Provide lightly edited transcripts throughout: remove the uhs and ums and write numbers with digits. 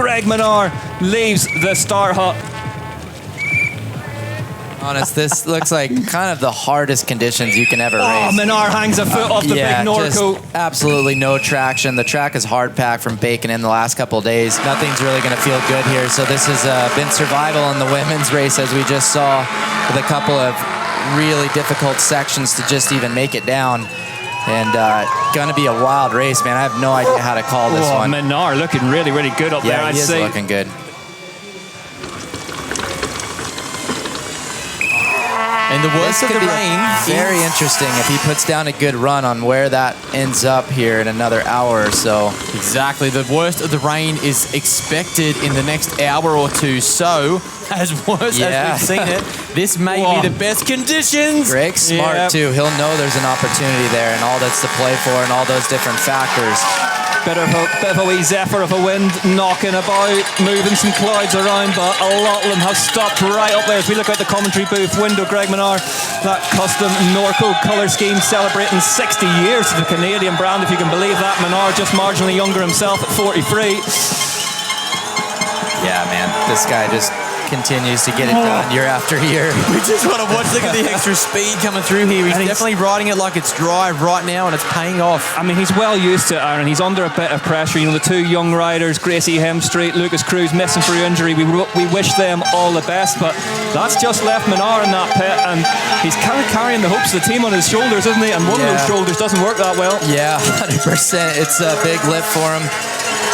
Greg Minnaar leaves the start hut. Honest, this looks like kind of the hardest conditions you can ever race. Minnaar hangs a foot off the big Norco. Just absolutely no traction. The track is hard packed from baking in the last couple of days. Nothing's really going to feel good here. So this has been survival in the women's race, as we just saw, with a couple of really difficult sections to just even make it down. And gonna be a wild race, man. I have no idea how to call this one. Minnaar looking really, really good up there, I'd say. Yeah, he is looking good. And the worst of the rain. Very interesting if he puts down a good run on where that ends up here in another hour or so. Exactly. The worst of the rain is expected in the next hour or two. So, as worse as we've seen it, this may be the best conditions. Greg's smart too. He'll know there's an opportunity there and all that's to play for and all those different factors. Bit of a wee zephyr of a wind knocking about, moving some clouds around, but a lot of them have stopped right up there. As we look out the commentary booth window, Greg Minnaar, that custom Norco colour scheme celebrating 60 years of the Canadian brand, if you can believe that. Minnaar just marginally younger himself at 43. Yeah, man, this guy just continues to get it done year after year. We just want to watch. Look at the extra speed coming through here. He's definitely riding it like it's dry right now, and it's paying off. I mean, he's well used to it, Aaron. He's under a bit of pressure. You know, the two young riders, Gracie Hemstreet, Lucas Cruz, missing through injury. We wish them all the best, but that's just left Minnaar in that pit, and he's kind of carrying the hopes of the team on his shoulders, isn't he? And one of those shoulders doesn't work that well. Yeah, 100%. It's a big lift for him.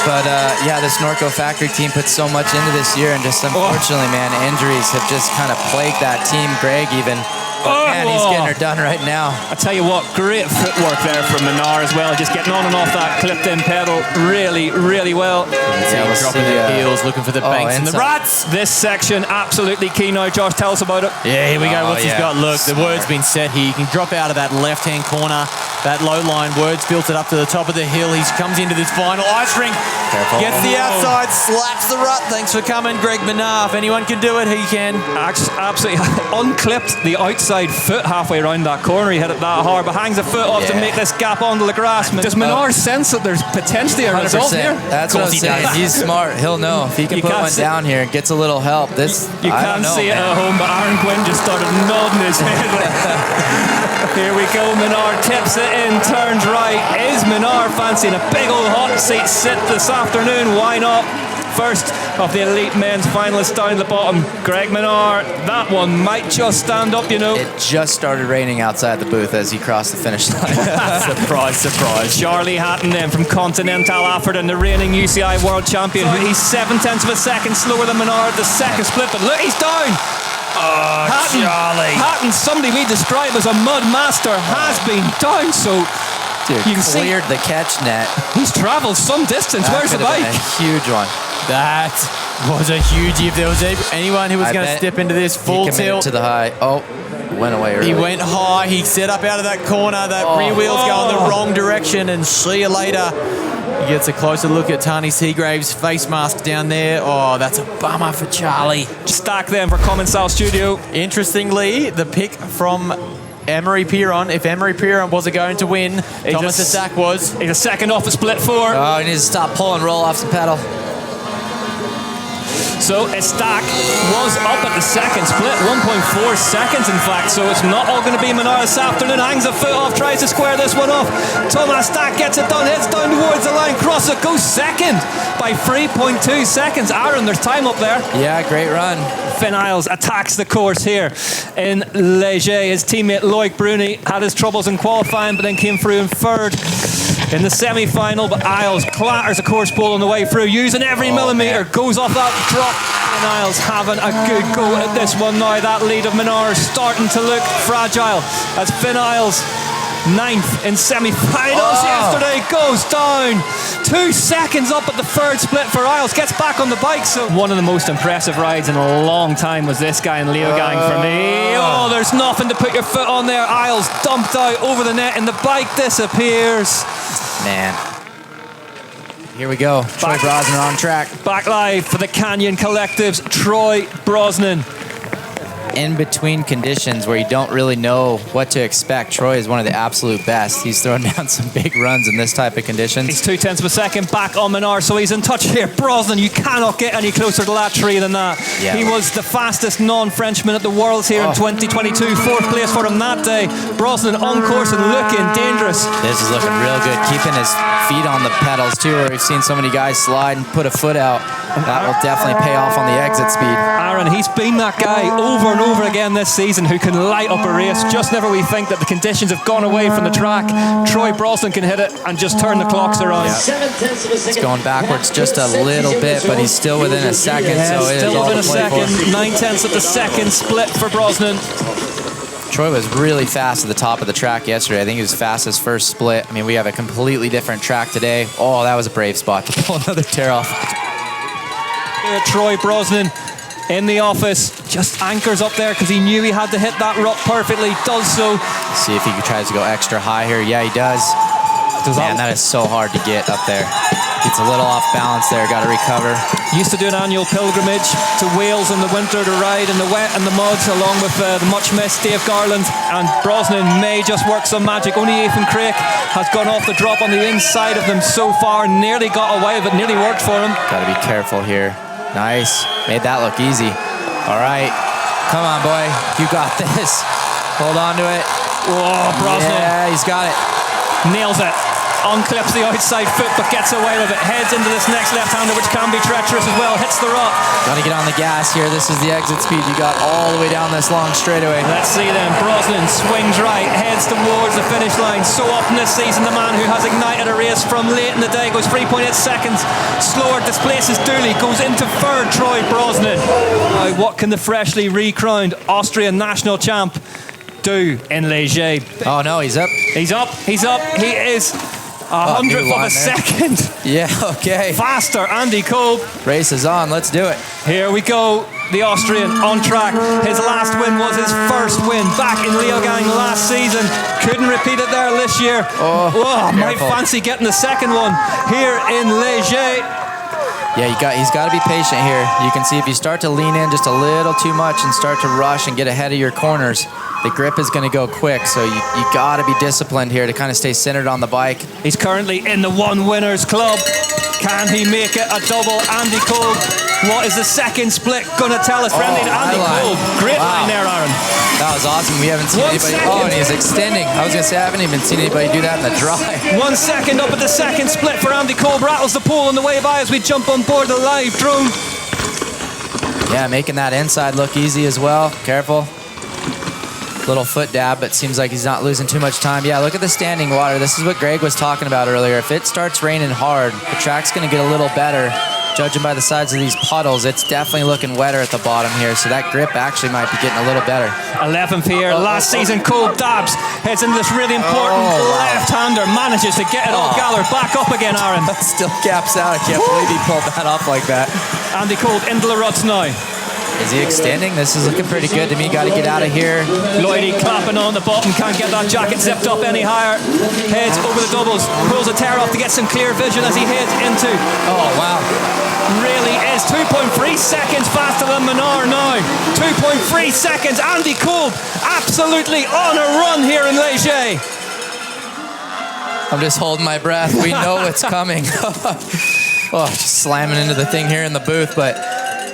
But, yeah, this Norco factory team put so much into this year, and just unfortunately, man, injuries have just kind of plagued that team. Greg even. But, man, he's getting her done right now. I tell you what, great footwork there from Minnaar as well. Just getting on and off that clipped-in pedal really, really well. Yeah, dropping the heels, looking for the banks and the ruts. This section, absolutely key now. Josh, tell us about it. Yeah, here we go. What's he got? Look, the word's been set here. You can drop out of that left-hand corner. That low line, Word's built it up to the top of the hill. He comes into this final ice rink. Careful. Gets the outside, slaps the rut. Thanks for coming, Greg Minnaar. If anyone can do it, he can. Absolutely unclipped the outside foot halfway around that corner. He hit it that hard, but hangs a foot off to make this gap onto the grass. Does Minnaar sense that there's potentially a result here? That's what I'm saying. He's smart. He'll know. If he can put one down here and gets a little help, this you can't see it at home, but Aaron Quinn just started nodding his head. Here we go. Minnaar tips it in, turns right. Is Minnaar fancying a big old hot seat sit this afternoon? Why not? First of the elite men's finalists down at the bottom, Greg Minnaar. That one might just stand up, you know. It just started raining outside the booth as he crossed the finish line. Surprise, surprise. Charlie Hatton then from Continental Atherton, the reigning UCI world champion. He's 0.7 of a second slower than Minnaar at the second split, but look, he's down. Hatton, Charlie. Hatton, somebody we describe as a mud master, has been down, so dude, you can cleared the catch net. He's travelled some distance. Where's the bike? A huge one. That was a huge. If there was anyone who was going to step into this full tilt to the high. Oh, went away early. He went high. He set up out of that corner. That rear wheel's going the wrong direction, and see you later. He gets a closer look at Tani Seagrave's face mask down there. Oh, that's a bummer for Charlie. Stack them for Commensal Studio. Interestingly, the pick from Amaury Pierron. If Amaury Pierron wasn't going to win, Thomas Asak was. He's a second off a split 4. Oh, he needs to stop pulling, roll off the pedal. So Estak was up at the second split, 1.4 seconds in fact, so it's not all going to be Minnaar this afternoon. Hangs a foot off, tries to square this one off. Thomas Estak gets it done, heads down towards the line, crosses it, goes second by 3.2 seconds. Aaron, there's time up there. Yeah, great run. Finn Iles attacks the course here in Leger. His teammate Loic Bruny had his troubles in qualifying, but then came through in third in the semi-final, but Iles clatters a course pole on the way through, using every millimetre, goes off that drop, and Iles having a good go at this one now. That lead of Minnaar starting to look fragile as Finn Iles, 9th in semi-finals yesterday, goes down 2 seconds up at the third split for Iles, gets back on the bike. So one of the most impressive rides in a long time was this guy in Leogang for me. Oh, there's nothing to put your foot on there. Iles dumped out over the net and the bike disappears. Man. Here we go. Troy Brosnan on track. Back live for the Canyon Collectives, Troy Brosnan. in-between conditions where you don't really know what to expect. Troy is one of the absolute best. He's thrown down some big runs in this type of conditions. He's 0.2 of a second back on Minnaar, so he's in touch here. Brosnan, you cannot get any closer to that tree than that. Yeah. He was the fastest non-Frenchman at the Worlds here in 2022. 4th place for him that day. Brosnan on course and looking dangerous. This is looking real good. Keeping his feet on the pedals too, where we've seen so many guys slide and put a foot out. That will definitely pay off on the exit speed. Aaron, he's been that guy over and over again this season who can light up a race just whenever we think that the conditions have gone away from the track. Troy Brosnan can hit it and just turn the clocks around. It's going backwards just a little bit, but he's still within a second. Yeah, so it still is all within to a play second. for. 9/10 of the second split for Brosnan. Troy was really fast at the top of the track yesterday. I think he was fast his first split. I mean, we have a completely different track today. Oh, that was a brave spot to pull another tear off. Here, Troy Brosnan in the office, just anchors up there because he knew he had to hit that rut perfectly. Does so. See if he tries to go extra high here. Yeah, he does. Man, that is so hard to get up there. Gets a little off balance there. Got to recover. Used to do an annual pilgrimage to Wales in the winter to ride in the wet and the mud, along with the much missed Dave Garland. And Brosnan may just work some magic. Only Ethan Craik has gone off the drop on the inside of them so far. Nearly got away with it. Nearly worked for him. Got to be careful here. Nice. Made that look easy. All right. Come on, boy. You got this. Hold on to it. Oh, Brosnan. Yeah, he's got it. Nails it. Unclips the outside foot but gets away with it. Heads into this next left-hander, which can be treacherous as well. Hits the rut. Got to get on the gas here. This is the exit speed you got all the way down this long straightaway. Let's see then. Brosnan swings right, heads towards the finish line. So often this season, the man who has ignited a race from late in the day goes 3.8 seconds slower, displaces Dooley, goes into third. Troy Brosnan. Now, what can the freshly recrowned Austrian national champ do in Liège? Oh no, he's up. He's up. He's up. He is 100th of a second. Yeah, okay. Faster, Andy Kolb. Race is on. Let's do it. Here we go. The Austrian on track. His last win was his first win back in Leogang last season. Couldn't repeat it there this year. Might fancy getting the second one here in Liège. Yeah, he's got to be patient here. You can see if you start to lean in just a little too much and start to rush and get ahead of your corners, the grip is going to go quick. So you got to be disciplined here to kind of stay centered on the bike. He's currently in the one winners club. Can he make it a double? Andy Kolb. What is the second split going to tell us? Friendly to Andy Kolb. Great line there, Aaron. That was awesome. We haven't seen anybody. Oh, and he's extending. I was going to say, I haven't even seen anybody do that in the dry. 1 second up at the second split for Andy Kolb. Rattles the pole on the way by as we jump on board the live drone. Yeah, making that inside look easy as well. Careful. Little foot dab, but seems like he's not losing too much time. Yeah, look at the standing water. This is what Greg was talking about earlier. If it starts raining hard, the track's going to get a little better. Judging by the sides of these puddles, it's definitely looking wetter at the bottom here, so that grip actually might be getting a little better. 11th here. Last season, Kolb dabs. Heads into this really important left-hander. Manages to get it all gathered back up again, Aaron. Still gaps out. I can't believe he pulled that off like that. Andy Kolb into the ruts now. Is he extending? This is looking pretty good to me. Got to get out of here. Lloydie clapping on the bottom. Can't get that jacket zipped up any higher. Heads over the doubles. Pulls a tear off to get some clear vision as he heads into. Oh, wow. Really is 2.3 seconds faster than Minnaar now. 2.3 seconds. Andy Kolb absolutely on a run here in Liège. I'm just holding my breath. We know what's coming. Just slamming into the thing here in the booth, but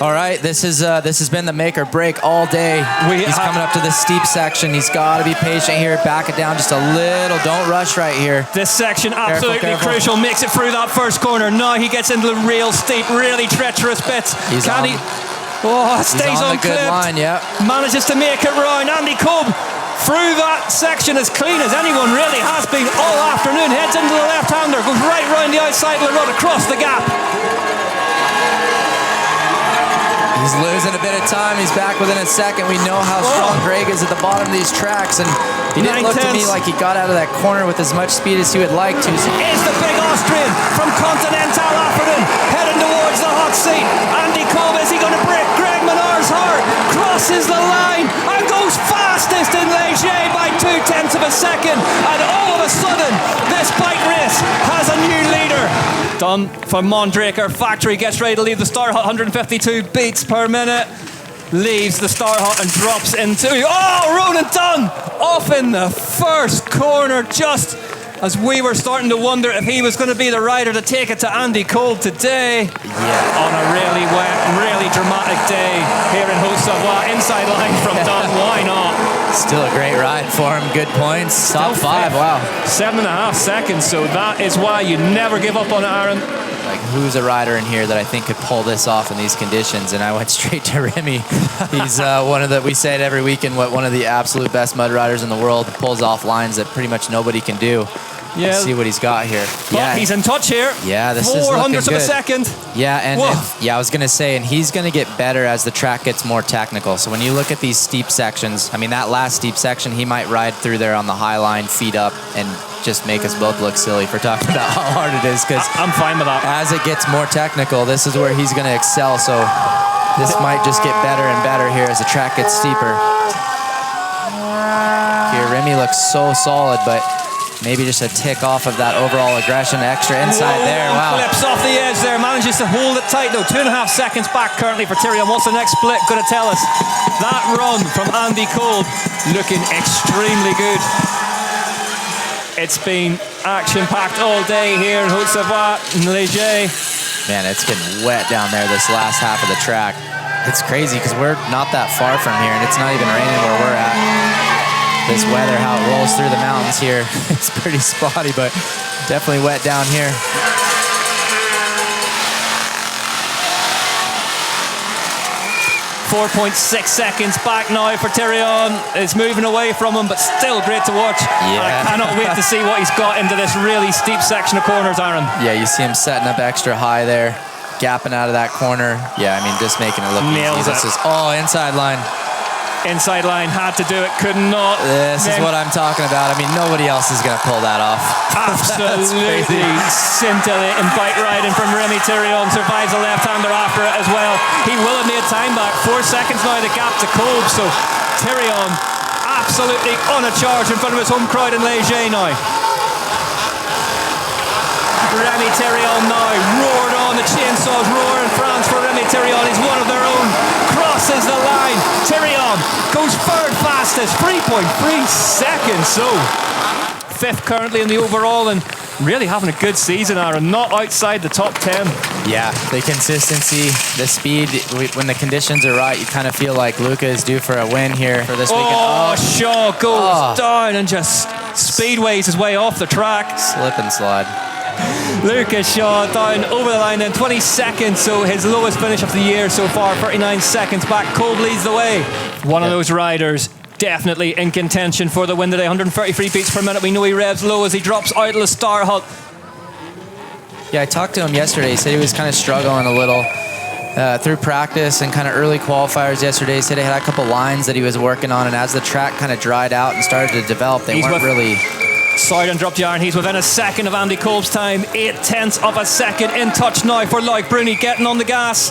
all right, this has been the make or break all day. He's coming up to this steep section. He's got to be patient here. Back it down just a little. Don't rush right here. This section absolutely crucial. Makes it through that first corner. Now he gets into the real steep, really treacherous bits. Stays on the good line, yeah. Manages to make it round. Andy Kolb through that section as clean as anyone really has been all afternoon. Heads into the left-hander, goes right round the outside of the road across the gap. He's losing a bit of time. He's back within a second. We know how strong Greg is at the bottom of these tracks, and he didn't look to me like he got out of that corner with as much speed as he would like to. Is the big Austrian from Continental Atherton heading towards the hot seat. Andy Kolb, is he going to break Greg Minnaar's heart? Crosses the line and goes fastest in Liège by 0.2 of a second, and all of a sudden this bike race has a new leader. Done for Mondraker Factory, gets ready to leave the start. 152 beats per minute. leaves the Star Hut and drops into... Oh, Ronan Dunne off in the first corner, just as we were starting to wonder if he was going to be the rider to take it to Andy Kolb today. Yeah. On a really wet, really dramatic day here in Haute-Savoie. Inside line from Dunne, why not? Still a great ride for him. Good points. Top 5, wow. 7.5 seconds, so that is why you never give up on it, Aaron. Like, who's a rider in here that I think could pull this off in these conditions? And I went straight to Remi. He's one of the, we say it every weekend, one of the absolute best mud riders in the world. Pulls off lines that pretty much nobody can do. Yeah. Let's see what he's got here. Yeah, he's in touch here. Yeah, this is 400ths of a second. Yeah, and I was gonna say, and he's gonna get better as the track gets more technical. So when you look at these steep sections, I mean, that last steep section, he might ride through there on the high line, feet up, and just make us both look silly for talking about how hard it is. Because I'm fine with that. As it gets more technical, this is where he's gonna excel. So this might just get better and better here as the track gets steeper. Here, Remi looks so solid, but maybe just a tick off of that overall aggression, extra inside there. Wow. Flips off the edge there, manages to hold it tight though. 2.5 seconds back currently for Thirion. What's the next split going to tell us? That run from Andy Kolb looking extremely good. It's been action-packed all day here in Haute-Savoie and Léger. Man, it's getting wet down there this last half of the track. It's crazy because we're not that far from here and it's not even raining where we're at. This weather, how it rolls through the mountains here, it's pretty spotty, but definitely wet down here. .6 seconds back now for Thirion. It's moving away from him, but still great to watch. Yeah. I cannot wait to see what he's got into this really steep section of corners, Aaron. Yeah, you see him setting up extra high there, gapping out of that corner. Yeah, I mean, just making it look Nails easy. This is, inside line. Inside line, had to do it, could not. This is what I'm talking about. I mean, nobody else is going to pull that off. Absolutely scintillating bike riding from Remi Thirion. Survives a left-hander after it as well. He will have made time back. 4 seconds now, the gap to Kolb. So Thirion absolutely on a charge in front of his home crowd in Léger now. Remi Thirion now roared on. The chainsaws roar in France for Remi Thirion. He's one of their own. Crosses the line. Thirion goes third fastest, 3.3 seconds. So 5th currently in the overall and really having a good season, Aaron. Not outside the top 10. Yeah, the consistency, the speed. When the conditions are right, you kind of feel like Luca is due for a win here for this weekend. Shaw goes down and just speedways his way off the track. Slip and slide. Lucas Shaw down over the line in 20 seconds, so his lowest finish of the year so far, 39 seconds back. Kolb leads the way. One of those riders definitely in contention for the win today. 133 beats per minute. We know he revs low as he drops out of the Star Hut. Yeah, I talked to him yesterday. He said he was kind of struggling a little through practice and kind of early qualifiers yesterday. He said he had a couple lines that he was working on, and as the track kind of dried out and started to develop, they weren't really... Sorry to interrupt you, Aaron. He's within a second of Andy Kolb's time. 0.8 of a second in touch now for Loic Bruny getting on the gas.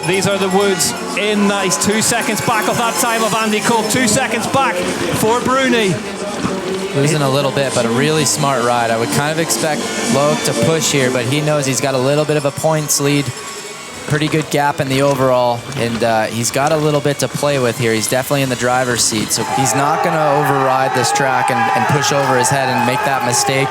These are the woods in nice. 2 seconds back of that time of Andy Kolb. 2 seconds back for Bruny. Losing a little bit, but a really smart ride. I would kind of expect Loic to push here, but he knows he's got a little bit of a points lead. Pretty good gap in the overall, and he's got a little bit to play with here. He's definitely in the driver's seat, so he's not going to override this track and push over his head and make that mistake.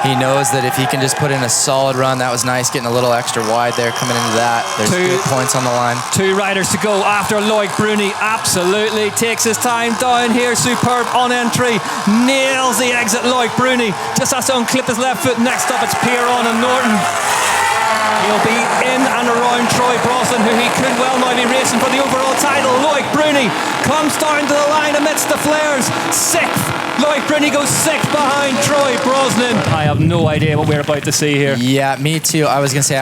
He knows that if he can just put in a solid run, that was nice, getting a little extra wide there coming into that. There's good points on the line. 2 riders to go after Loic Bruny. Absolutely takes his time down here. Superb on entry. Nails the exit, Loic Bruny. Just has to unclip his left foot. Next up, it's Pierron and Norton. He'll be in and around Troy Brosnan, who he could well now be racing for the overall title. Loic Bruny comes down to the line amidst the flares. 6th. Loic Bruny goes 6th behind Troy Brosnan. I have no idea what we're about to see here. Yeah, me too. I was going to say,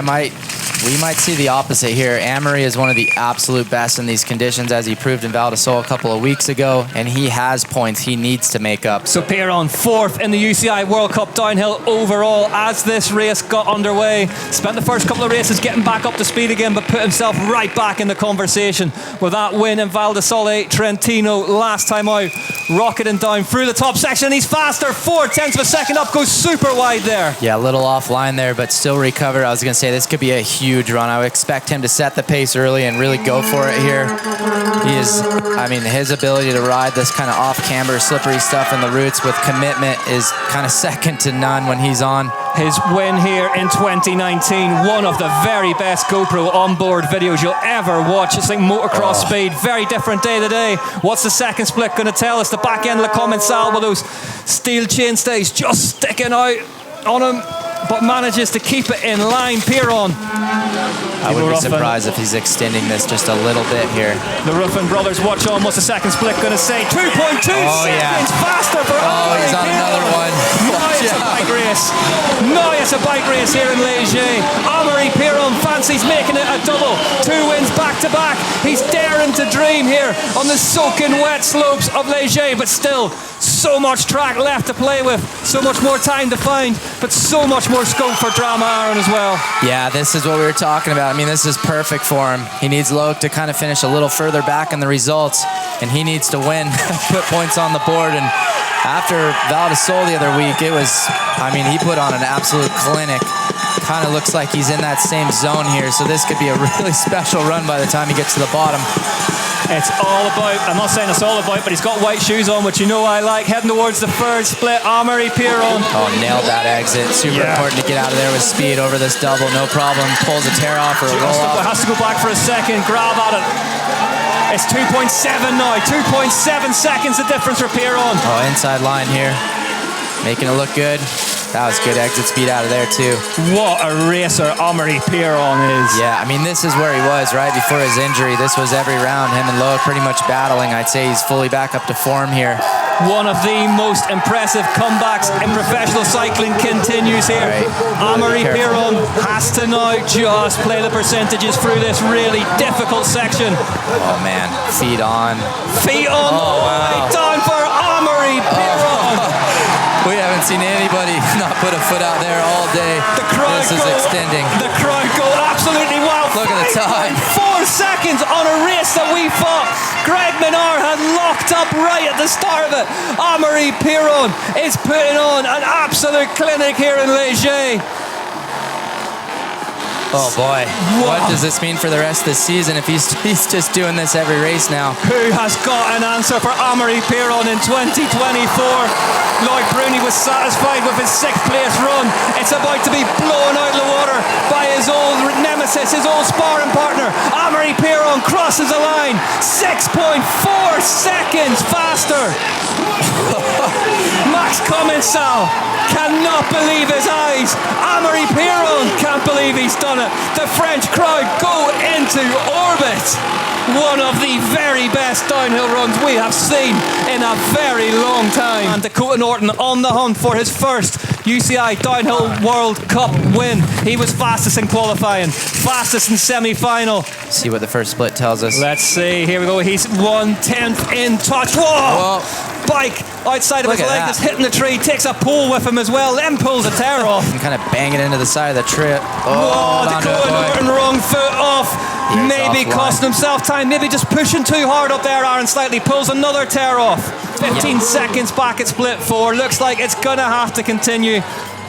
we might see the opposite here. Amaury is one of the absolute best in these conditions, as he proved in Val d'Isole a couple of weeks ago, and he has points he needs to make up. So Pierron 4th in the UCI World Cup downhill overall as this race got underway. Spent the first couple of races getting back up to speed again, but put himself right back in the conversation with that win in Val d'Isole Trentino last time out. Rocketing down through the top section. He's faster. 4/10 of a second up. Goes super wide there. Yeah, a little offline there, but still recovered. I was going to say this could be a huge huge run. I would expect him to set the pace early and really go for it here. He is, I mean, his ability to ride this kind of off-camber, slippery stuff in the roots with commitment is kind of second to none when he's on. His win here in 2019, one of the very best GoPro onboard videos you'll ever watch. It's like motocross speed, very different day to day. What's the second split going to tell us? The back end of the Commensal with those steel chainstays just sticking out on him, but manages to keep it in line. Pierron. I would be surprised if he's extending this just a little bit here. The Ruffin brothers watch on. What's the second split going to say? 2.2 seconds faster for Amaury he's on Pierron. Another one. Now it's a bike race. Now it's a bike race here in Léger. Amaury Pierron fancies making it a double. 2 wins back to back. He's daring to dream here on the soaking wet slopes of Léger, but still so much track left to play with, so much more time to find, but so much more scope for drama, Aaron, as well. Yeah, this is what we were talking about. I mean, this is perfect for him. He needs Loic to kind of finish a little further back in the results, and he needs to win, put points on the board. And after Val d'Isole the other week, it was, I mean, he put on an absolute clinic. Kind of looks like he's in that same zone here, so this could be a really special run by the time he gets to the bottom. It's all about, I'm not saying it's all about, but he's got white shoes on, which you know I like. Heading towards the third split, Amaury Pierron. Oh, nailed that exit. Super important to get out of there with speed over this double. No problem. Pulls a tear off or a roll off. Has to go back for a second, grab at it. It's 2.7 now. 2.7 seconds the difference for Pierron. Oh, inside line here. Making it look good. That was good exit speed out of there too. What a racer Amaury Pierron is. Yeah, I mean, this is where he was right before his injury. This was every round, him and Loic pretty much battling. I'd say he's fully back up to form here. One of the most impressive comebacks in professional cycling continues here. Right. Amaury Pierron has to now just play the percentages through this really difficult section. Oh man, feet on. Feet on, oh, wow. Down for Amaury Pierron. We haven't seen anybody not put a foot out there all day. This is extending. The crowd go absolutely wild. Look at the time. 4 seconds on a race that we thought Greg Minnaar had locked up right at the start of it. Amaury Pierron is putting on an absolute clinic here in Léger. Oh boy, what does this mean for the rest of the season if he's just doing this every race now? Who has got an answer for Amaury Pierron in 2024? Loic Bruny was satisfied with his 6th place run. It's about to be blown out of the water by his old nemesis, his old sparring partner. Amaury Pierron crosses the line 6.4 seconds faster. Max Commensal cannot believe his eyes. Amaury Pierron can't believe he's done it. The French crowd go into orbit. One of the very best downhill runs we have seen in a very long time. And Dakotah Norton on the hunt for his first UCI Downhill World Cup win. He was fastest in qualifying, fastest in semi-final. See what the first split tells us. Let's see, here we go. He's 1/10 in touch. Whoa! Bike outside of his leg that's hitting the tree, takes a pull with him as well, then pulls a tear off. And kind of bang it into the side of the trip. Oh, Dakotah Norton, wrong foot off. Maybe costing himself time, maybe just pushing too hard up there, Aaron, slightly. Pulls another tear off. 15 seconds back at split 4. Looks like it's going to have to continue.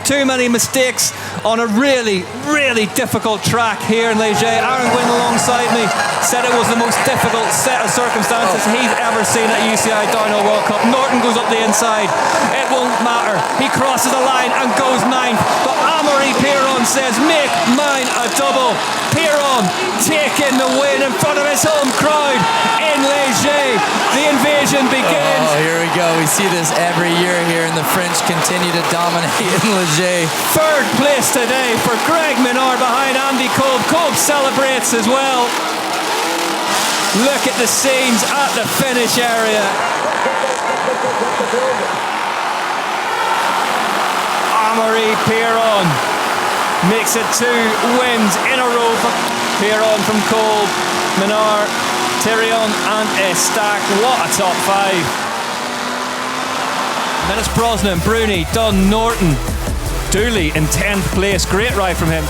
Too many mistakes on a really, really difficult track here in Léger. Aaron Gwynn alongside me said it was the most difficult set of circumstances he's ever seen at UCI Downhill World Cup. Norton goes up the inside. It won't matter. He crosses the line and goes 9th. But Amaury Pierron says, make mine a double. Pierron taking the win in front of his home crowd in Léger. The invasion begins. Oh, here we go. We see this every year here, and the French continue to dominate in Léger. 3rd place today for Greg Minnaar behind Andy Kolb. Kolb celebrates as well. Look at the scenes at the finish area. Amaury Pierron makes it 2 wins in a row for Pierron from Kolb, Minnaar, Thirion and Estac. What a top 5. Then it's Brosnan, Bruny, Dunne, Norton, Dooley in 10th place. Great ride from him.